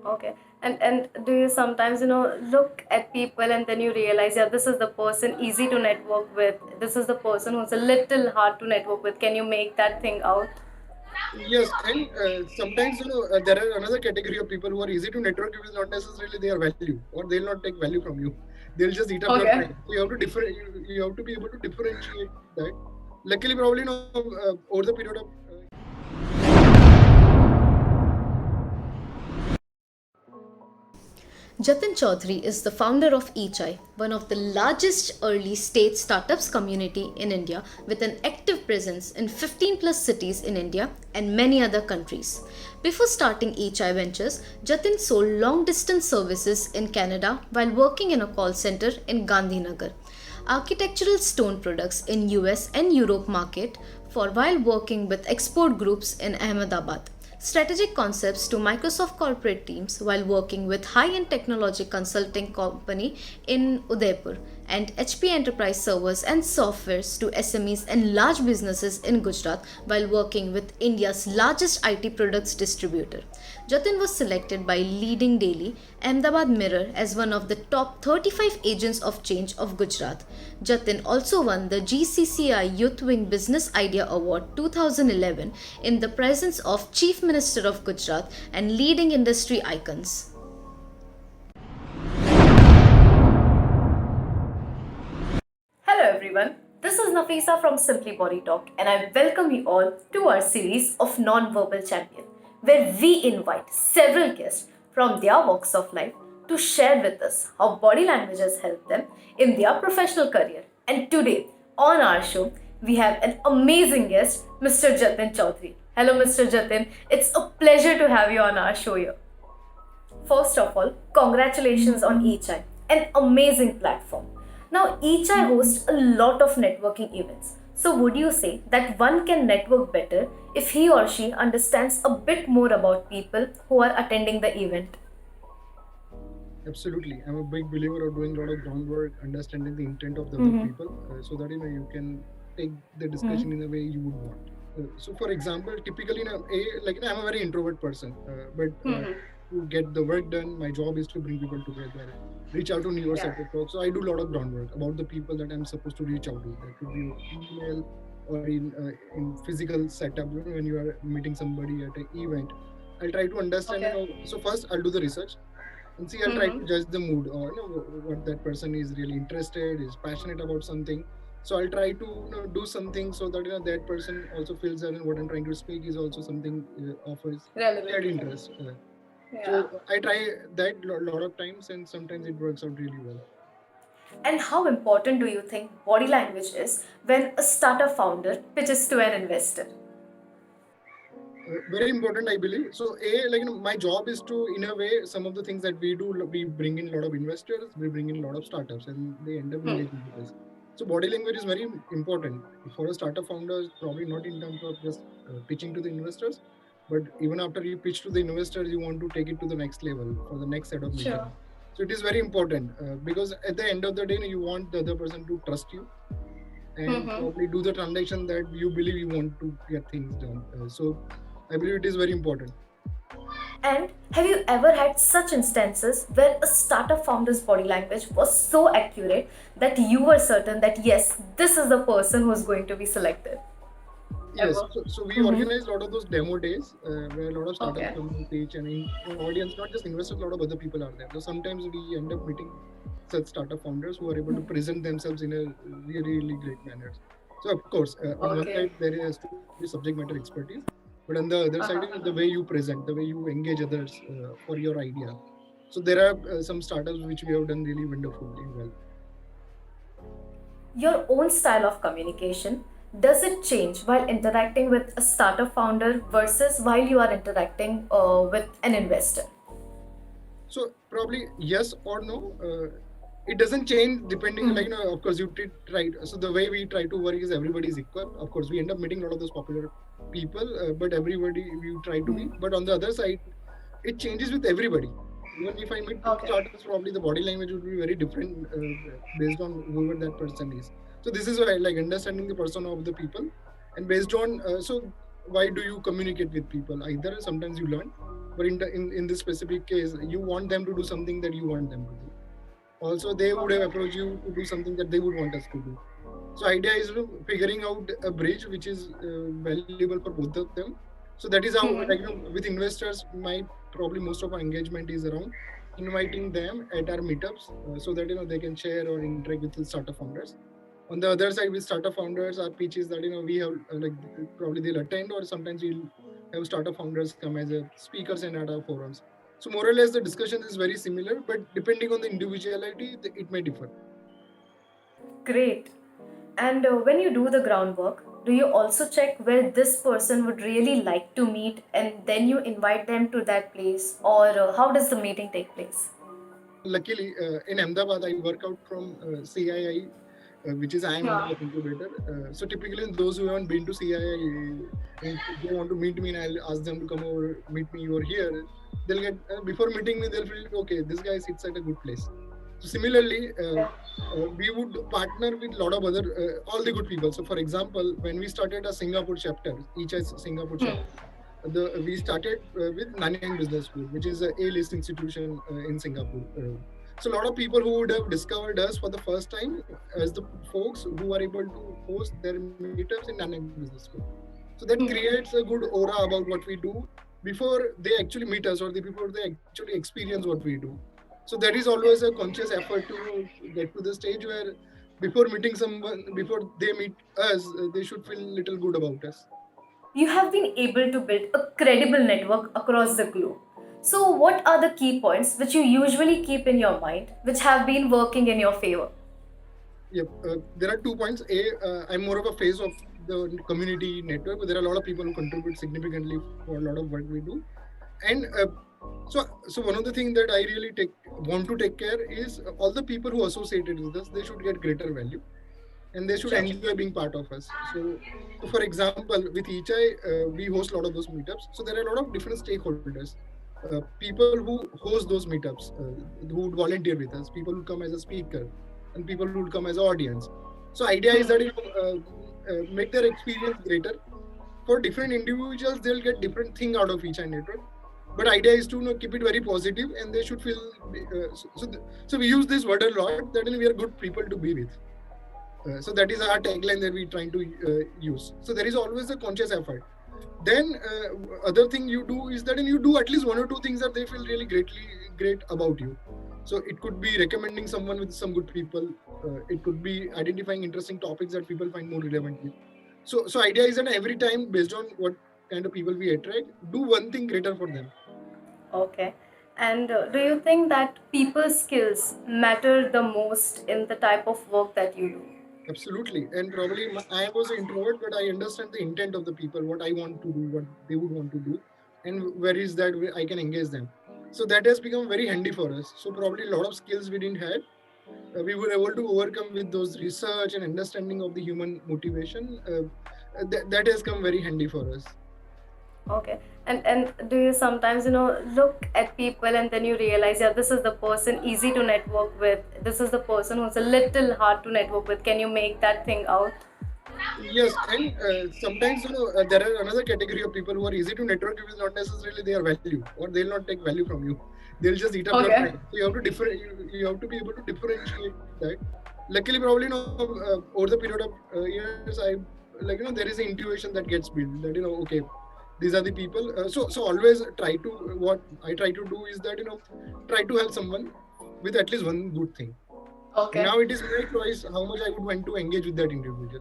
Okay. And do you sometimes, look at people and then you realize, yeah, this is the person easy to network with. This is the person who's a little hard to network with. Can you make that thing out? Yes, and sometimes there are another category of people who are easy to network with, not necessarily their value, or they'll not take value from you. They'll just eat up your Okay. time. So you have to you have to be able to differentiate that. Luckily, probably over the period of Jatin Chaudhary is the founder of eChai, one of the largest early stage startups community in India with an active presence in 15 plus cities in India and many other countries. Before starting eChai Ventures, Jatin sold long distance services in Canada while working in a call center in Gandhinagar. Architectural stone products in US and Europe market for while working with export groups in Ahmedabad. Strategic concepts to Microsoft corporate teams while working with high-end technology consulting company in Udaipur and HP enterprise servers and softwares to SMEs and large businesses in Gujarat while working with India's largest IT products distributor. Jatin was selected by Leading Daily, Ahmedabad Mirror as one of the top 35 agents of change of Gujarat. Jatin also won the GCCI Youth Wing Business Idea Award 2011 in the presence of Chief Minister of Gujarat and leading industry icons. Hello everyone, this is Nafisa from Simply Body Talk and I welcome you all to our series of Non-Verbal Champion, where we invite several guests from their walks of life to share with us how body languages help them in their professional career. And today on our show, we have an amazing guest, Mr. Jatin Chaudhary. Hello Mr. Jatin, it's a pleasure to have you on our show here. First of all, congratulations on eChai, an amazing platform. Now, eChai hosts a lot of networking events. So, would you say that one can network better if he or she understands a bit more about people who are attending the event? absolutely, I'm a big believer of doing a lot of groundwork, understanding the intent of the other Mm-hmm. people, so that you can take the Mm-hmm. discussion in a way you would want. So, for example, typically, I'm a very introvert person, but Mm-hmm. to get the work done, my job is to bring people together, reach out to newer Yeah. set of folks. So I do a lot of groundwork about the people that I'm supposed to reach out to. That could be email or in physical setup. When you are meeting somebody at an event, I'll try to understand. Okay. So first I'll do the research and see. I'll try Mm-hmm. to judge the mood, or what that person is really interested, is passionate about something. So I'll try to do something so that that person also feels that what I'm trying to speak is also something of his Relevant shared to him. interest. Yeah. So I try that a lot of times, and sometimes it works out really well. And how important do you think body language is when a startup founder pitches to an investor? Very important, I believe. So, my job is to, in a way, some of the things that we do, we bring in a lot of investors, we bring in a lot of startups, and they end up Hmm. engaging with us. So, body language is very important for a startup founder. Probably not in terms of just pitching to the investors, but even after you pitch to the investors, you want to take it to the next level for the next set of Sure. meeting. So, it is very important because at the end of the day, you want the other person to trust you and Mm-hmm. probably do the transaction that you believe you want to get things done. So I believe it is very important. And have you ever had such instances where a startup founder's body language was so accurate that you were certain that yes, this is the person who's going to be selected? Yes, Ever? so we Mm-hmm. organize a lot of those demo days where a lot of startups Okay. come and pitch, and in audience, not just investors, a lot of other people are there. So sometimes we end up meeting such startup founders who are able to present themselves in a really, really great manner. So of course, on one Okay. side there has to be subject matter expertise, but on the other side, Uh-huh. the way you present, the way you engage others for your idea. So there are some startups which we have done really wonderfully well. Your own style of communication, does it change while interacting with a startup founder versus while you are interacting with an investor? So probably yes or no. It doesn't change depending, Mm-hmm. of course you try. So the way we try to work is everybody is equal. Of course, we end up meeting a lot of those popular people, but everybody we try to be. But on the other side, it changes with everybody. Even if I meet two Okay. starters, probably the body language would be very different based on whoever that person is. So this is why, like, understanding the persona of the people, and based on why do you communicate with people? Either sometimes you learn, but in this specific case, you want them to do something that you want them to do. Also, they would have approached you to do something that they would want us to do. So idea is, figuring out a bridge which is valuable for both of them. So that is how, with investors, my probably most of our engagement is around inviting them at our meetups, so that they can share or interact with the startup founders. On the other side, with startup founders, our pitch is that we have probably they'll attend, or sometimes we'll have startup founders come as a speakers and at our forums. So more or less, the discussion is very similar, but depending on the individuality, it may differ. Great. And when you do the groundwork, do you also check where this person would really like to meet and then you invite them to that place? Or how does the meeting take place? Luckily, in Ahmedabad, I work out from CII, which is IIM Incubator. So typically, those who haven't been to CII, if they want to meet me and I'll ask them to come over, meet me over here, they'll get, before meeting me, they'll feel, okay, this guy sits at a good place. So similarly, we would partner with a lot of other, all the good people. So for example, when we started a Singapore chapter, ECHI Singapore chapter, we started with Nanyang Business School, which is a A-list institution in Singapore. So a lot of people who would have discovered us for the first time as the folks who are able to host their meetups in Nanyang Business School. So that creates a good aura about what we do before they actually meet us, or before they actually experience what we do. So there is always a conscious effort to get to the stage where before meeting someone, before they meet us, they should feel a little good about us. You have been able to build a credible network across the globe. So, what are the key points which you usually keep in your mind which have been working in your favor? Yep. There are 2 points. I'm more of a face of the community network, but there are a lot of people who contribute significantly for a lot of what we do. And so one of the things that I really want to take care is all the people who associated with us, they should get greater value and they should enjoy being part of us. So for example, with ECHI, we host a lot of those meetups. So there are a lot of different stakeholders. People who host those meetups, who would volunteer with us, people who come as a speaker, and people who would come as an audience. So idea is that make their experience greater. For different individuals, they'll get different thing out of ECHI network. But idea is to keep it very positive, and they should feel. So we use this word a lot, that we are good people to be with. So that is our tagline that we're trying to use. So there is always a conscious effort. Then other thing you do is that you do at least 1 or 2 things that they feel really great about you. So it could be recommending someone with some good people. It could be identifying interesting topics that people find more relevant with. So idea is that every time, based on what kind of people we attract, do one thing greater for them. Okay. And do you think that people's skills matter the most in the type of work that you do? Absolutely. And probably I was an introvert, but I understand the intent of the people, what I want to do, what they would want to do, and where is that way I can engage them. So that has become very handy for us. So probably a lot of skills we didn't have, we were able to overcome with those research and understanding of the human motivation. That has come very handy for us. Okay. And do you sometimes, look at people and then you realize, yeah, this is the person easy to network with. This is the person who's a little hard to network with. Can you make that thing out? Yes, and sometimes there are another category of people who are easy to network with, not necessarily their value, or they'll not take value from you. They'll just eat up your time. So you have to you have to be able to differentiate that. Luckily, probably over the period of years, there is an intuition that gets built that okay, these are the people. So always what I try to do is that try to help someone with at least one good thing. Okay. Now it is my choice how much I would want to engage with that individual.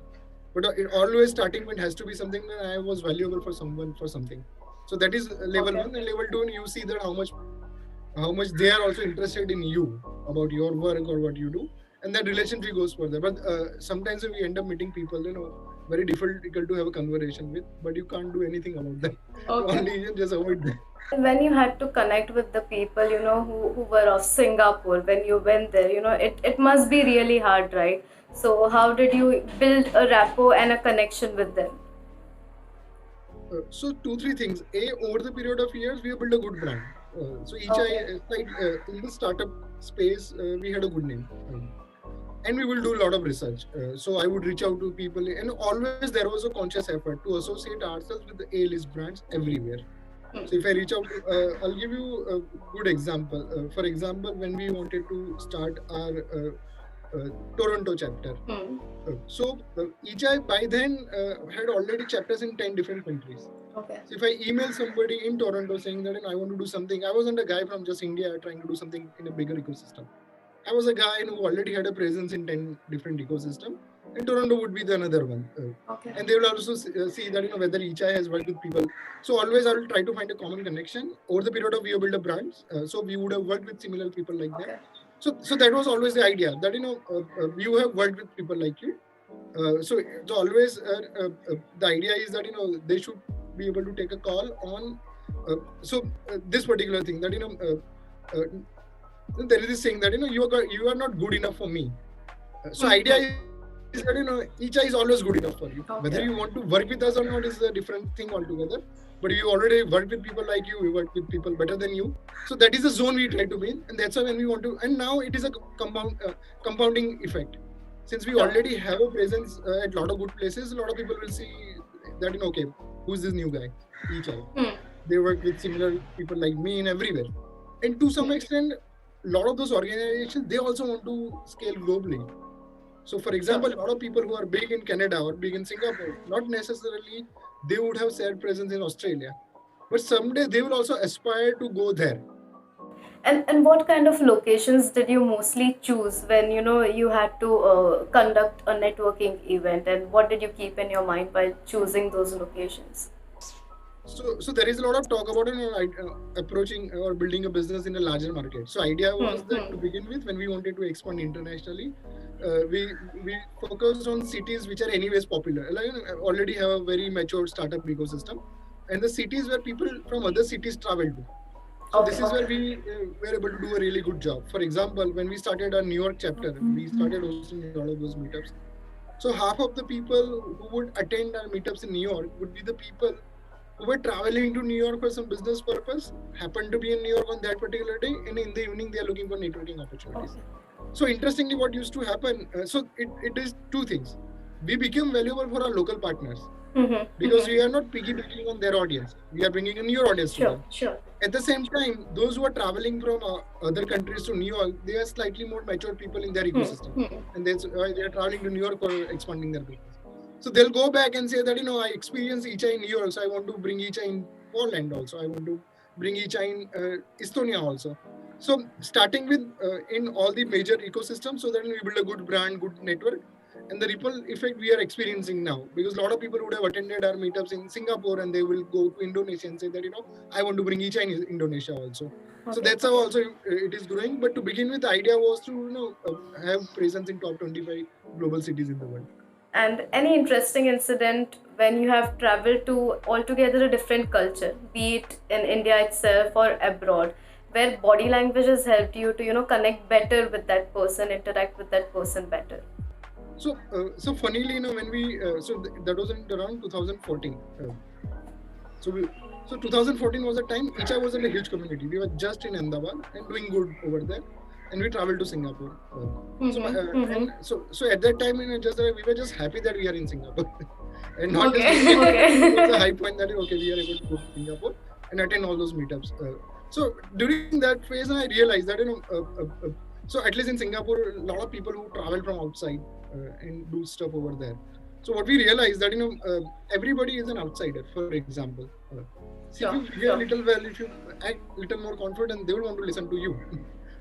But always starting point has to be something that I was valuable for someone for something. So that is level 1, and level 2, and you see that how much they are also interested in you, about your work or what you do, and that relationship goes further. But sometimes we end up meeting people, very difficult to have a conversation with, but you can't do anything about them. Okay. Only you just avoid them. When you had to connect with the people, who were of Singapore, when you went there, it must be really hard, right? So how did you build a rapport and a connection with them? So 2-3 things. Over the period of years, we have built a good brand. So each in the startup space, we had a good name. And we will do a lot of research. So I would reach out to people, and always there was a conscious effort to associate ourselves with the A-list brands everywhere. So if I reach out, I'll give you a good example. For example, when we wanted to start our Toronto chapter, Echai by then had already chapters in 10 different countries. Okay. So if I email somebody in Toronto saying that I want to do something, I wasn't a guy from just India trying to do something in a bigger ecosystem. I was a guy who already had a presence in 10 different ecosystems, and Toronto would be the another one. Okay. And they will also see that whether Echai has worked with people. So always I will try to find a common connection. Over the period of we have built a brand, so we would have worked with similar people like Okay. that. So that was always the idea that you have worked with people like you. So always the idea is that they should be able to take a call on this particular thing that there is this saying that you are not good enough for me. So idea is that Echai is always good enough for you. Okay. Whether you want to work with us or not is a different thing altogether. But you already work with people like you, we work with people better than you. So that is the zone we try to be in, and that's why when we want to. And now it is a compounding effect. Since we already have a presence at a lot of good places, a lot of people will see that okay, who's this new guy? Echai. They work with similar people like me in everywhere, and to some extent, a lot of those organizations they also want to scale globally. So, for example, a lot of people who are big in Canada or big in Singapore, not necessarily they would have shared presence in Australia, but someday they will also aspire to go there. And what kind of locations did you mostly choose when you had to conduct a networking event, and what did you keep in your mind while choosing those locations? So there is a lot of talk about approaching or building a business in a larger market. So idea was that to begin with, when we wanted to expand internationally, we focused on cities which are anyways popular, already have a very mature startup ecosystem, and the cities where people from other cities travel to. So this is where we were able to do a really good job. For example, when we started our New York chapter, we started hosting a lot of those meetups. So half of the people who would attend our meetups in New York would be the people who were traveling to New York for some business purpose, happened to be in New York on that particular day, and in the evening they are looking for networking opportunities. So interestingly, what used to happen, it is two things. We became valuable for our local partners because we are not piggybacking on their audience. We are bringing a new audience to them. Sure. At the same time, those who are traveling from other countries to New York, they are slightly more mature people in their ecosystem, and they are traveling to New York for expanding their business. So they'll go back and say that I experienced Echai in New York, so I want to bring Echai in Poland also. I want to bring Echai in Estonia also. So starting with in all the major ecosystems, so that we build a good brand, good network, and the ripple effect we are experiencing now. Because a lot of people would have attended our meetups in Singapore, and they will go to Indonesia and say that I want to bring Echai in Indonesia also. So that's how also it is growing. But to begin with, the idea was to have presence in top 25 global cities in the world. And any interesting incident when you have traveled to altogether a different culture, be it in India itself or abroad, where body language has helped you to connect better with that person, interact with that person better? So funnily, when we that was in around 2014. So 2014 was a time Echai was in a huge community. We were just in Ahmedabad and doing good over there, and we traveled to Singapore. So at that time, we were just happy that we are in Singapore, and not just it was a high point that we are able to go to Singapore and attend all those meetups. So during that phase, I realized that so at least in Singapore, a lot of people who travel from outside and do stuff over there. So what we realized that everybody is an outsider. For example, if you behave little well, if you act little more confident, they will want to listen to you.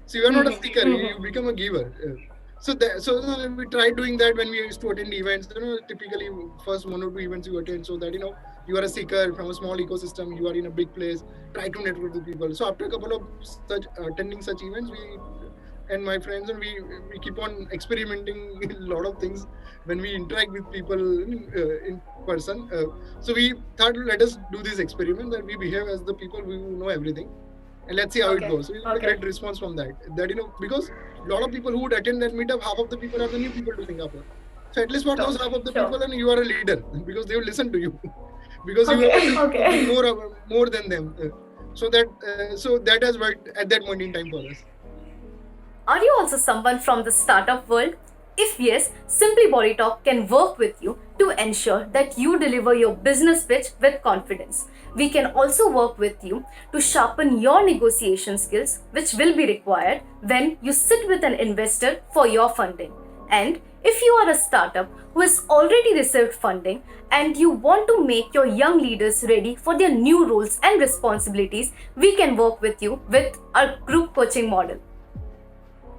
So you are not a seeker; you become a giver. So we tried doing that when we used to attend events. Typically first 1 or 2 events you attend, so that you are a seeker from a small ecosystem. You are in a big place. Try to network with people. So after a couple of such attending such events, we and my friends and we keep on experimenting a lot of things when we interact with people in person. So we thought, let us do this experiment that we behave as the people who know everything, and let's see how it goes. So we got a great response from that. Because a lot of people who would attend that meetup, half of the people are the new people to Singapore. So at least for those half of the people, and you are a leader because they will listen to you because you are more than them. So that has worked at that point in time for us. Are you also someone from the startup world? If yes, Simply Body Talk can work with you to ensure that you deliver your business pitch with confidence. we can also work with you to sharpen your negotiation skills, which will be required when you sit with an investor for your funding. And if you are a startup who has already received funding and you want to make your young leaders ready for their new roles and responsibilities, we can work with you with our group coaching model.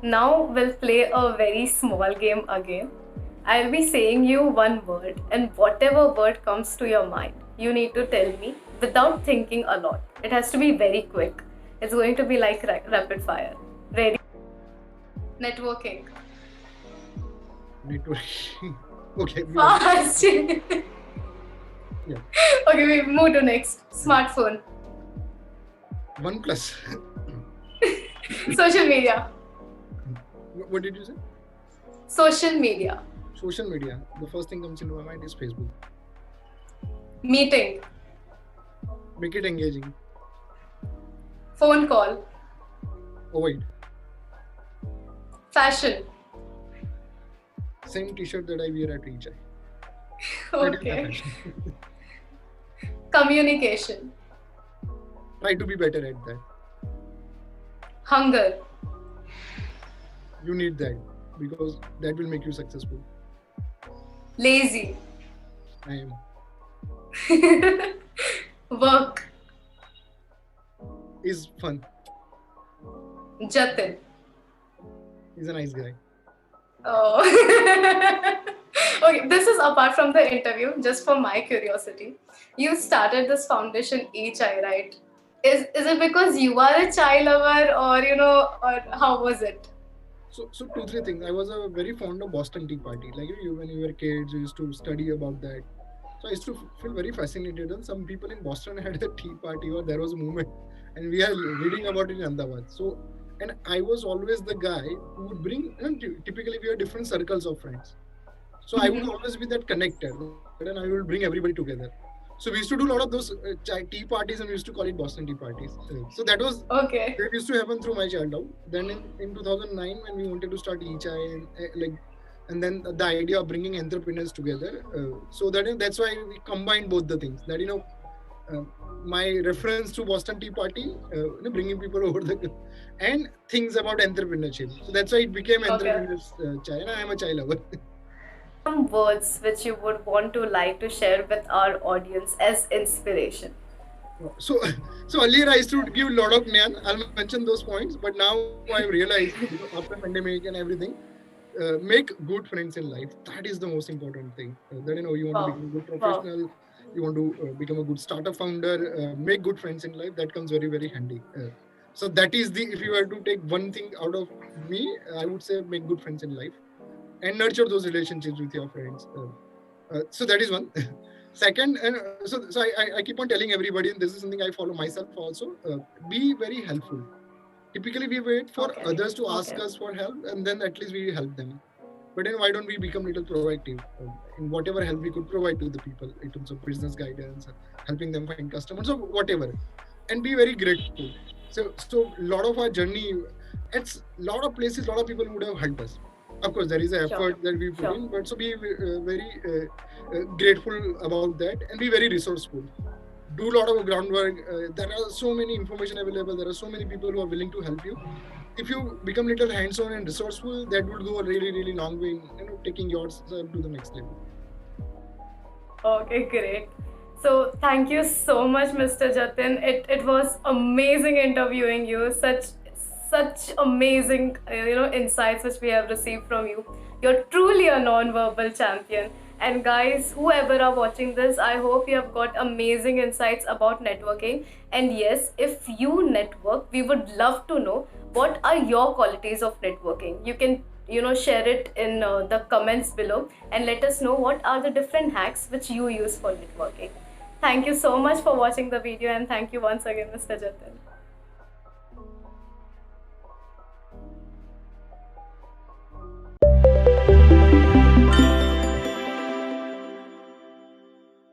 Now we'll play a very small game again. I'll be saying you one word, and whatever word comes to your mind, you need to tell me without thinking a lot. It has to be very quick. It's going to be like rapid fire. Ready? Networking. Networking. Okay. Fast. Yeah. Okay, we move to next. Smartphone. OnePlus. Social media. What did you say? Social media. Social media. The first thing comes into my mind is Facebook. Meeting. Make it engaging. Phone call. Avoid. Fashion. Same T-shirt that I wear at each eye. That is my Okay. fashion. Communication. Try to be better at that. Hunger. You need that because that will make you successful. Lazy. I am. Work. Is fun. Jatin. He's a nice guy. Oh. Okay, this is apart from the interview, just for my curiosity. You started this foundation HI, right? Is it because you are a child lover, or how was it? So 2-3 things. I was a very fond of Boston Tea Party. Like when you were kids, you used to study about that. So I used to feel very fascinated. And some people in Boston had a tea party, or there was a movement, and we are reading about it in Ahmedabad. So, and I was always the guy who would bring. Typically, we have different circles of friends. So I would always be that connector, and I will bring everybody together. So we used to do a lot of those tea parties, and we used to call it Boston tea parties. So that was Okay. that used to happen through my childhood. Then in 2009, when we wanted to start EHI, and then the idea of bringing entrepreneurs together. So that's why we combined both the things. That my reference to Boston Tea Party, bringing people over and things about entrepreneurship. So that's why it became Entrepreneurs Chai, and I am a chai lover. Some words which you would want to like to share with our audience as inspiration. So earlier I used to give a lot of Nyan. I'll mention those points, but now I've realized after pandemic and everything, make good friends in life. That is the most important thing. That you want to become a good professional, you want to become a good startup founder, make good friends in life. That comes very, very handy. So that is if you were to take one thing out of me, I would say make good friends in life and nurture those relationships with your friends. So that is one. Second, and so I keep on telling everybody, and this is something I follow myself also, be very helpful. Typically, we wait for others to ask us for help, and then at least we help them. But then why don't we become a little proactive in whatever help we could provide to the people in terms of business guidance, helping them find customers, or whatever, and be very grateful. So a lot of our journey, it's a lot of places, a lot of people would have helped us. Of course, there is an effort that we put in, but so be very grateful about that and be very resourceful. Do a lot of groundwork. There are so many information available. There are so many people who are willing to help you. If you become a little hands-on and resourceful, that would go a really, really long way in taking yourself to the next level. Okay, great. So thank you so much, Mr. Jatin. It was amazing interviewing you. Such amazing insights which we have received from you. You're truly a non-verbal champion. And guys, whoever are watching this, I hope you have got amazing insights about networking. And yes, if you network, we would love to know what are your qualities of networking. You can share it in the comments below and let us know what are the different hacks which you use for networking. Thank you so much for watching the video, and thank you once again, Mr. Jatin.